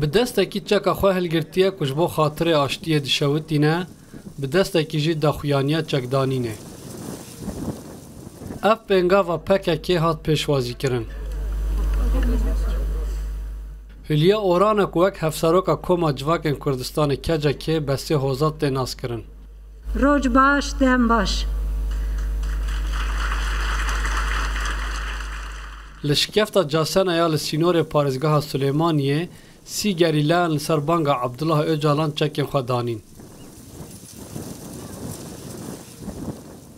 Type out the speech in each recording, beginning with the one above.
Bi destekî çeka xwe hilgirtiye ku ji bo xatirê aştiyê dişewitîne, bi destekî jî daxuyaniya çekdanînê. Ev pêngava PKK hat pêşwazîkirin. Hülya Oranek wek hevseroka Koma Civakên Kurdistanê KCK Besê Hozat tê naskirin. Roj baş, dem baş. Li şikefta casena ya li sînorê parêzgeha Sulêmaniyê sî gerîleyan li ser banga Abdullah Öcalan çekên xwe danîn.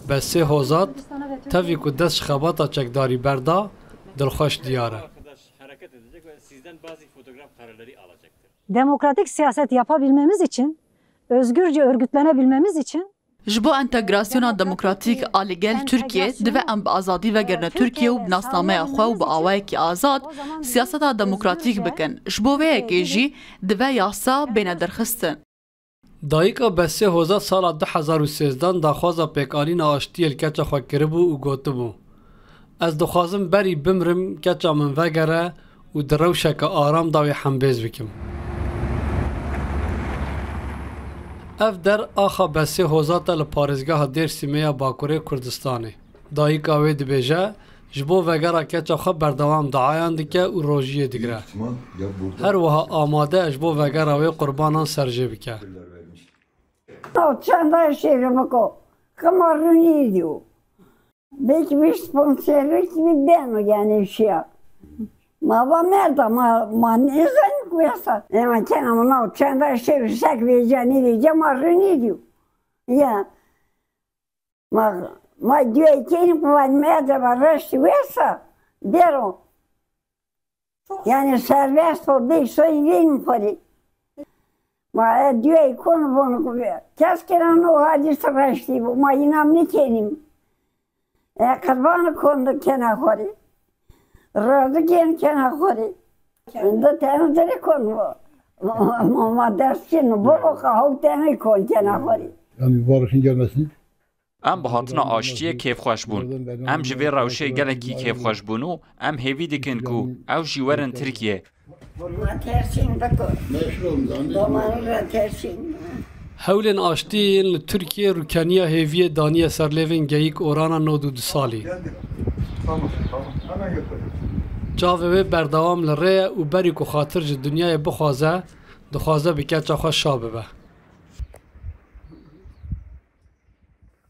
Besê Hozat tevî ku dest ji xebata çekdarî berda, dilxweş diyar e. Demokratik siyaset yapabilmemiz için, özgürce örgütlenebilmemiz için ji bo entegrasyona demokratîk a li gel Tirkiye dibe em bi azadî vegerine Tirkiye û bi nasnameya xwe û bi awayekî azad siyaseta demokratîk bikin. Ji bo vê yekê jî dibe yasa bêne derxistin. Dayîka Besê Hozat sala 2013 daxwaza pêkanîna aştiyê li keça xwe kiribû û gotibû: Ez dixwazim berî bimrim keça min vegere û di rewşeke aram da wê hembêz bikim. Ev der axa Besê Hozat e li parêzgeha Dêrsîmê ya Bakurê Kurdistanê. Dayîka wê dibêje ji bo vegera keça xwe berdewam daeyan dike û rojiyê digire. Her wiha amade e ji bo vegera wê qurbanan serjê bike. Çanda şehrimi kamarını diyor. Belki bir sponsorluk gibi ben yani şey. Ma merda ma ne zan kuyasa. Ama kenamın o çanda şehri sak vereceğini diyeceğim arını diyor. Ya. Ma diyor ki bu merda var resti versa dero. Yani serbest ol değil söyleyeyim pari. Ma diyor konu bunu kuruyor. Keskeran o hadis resti bu ma inam ne kenim. Kurbanı kondu kena kori. Razı gen kena kori. Da tane dere konu. Ma dersin bu o kahu tane kon kena kori. Yani barışın gelmesini. Em bi hatina aştiye kêfxweş bûn. Em ji vê rewşê gelekî kêfxweş bûn û em hêvî dikin ku ew jî werin Tirkiye. Hewlên aştiyên li Tirkiye rûkeniya hêviyê daniye ser lêvên geyîk orana 92 salî. Çavê wê berdewam li rê ye û berî ku xatir ji dunyayê bixwaze, dixwaze bi keça xwe şa bibe.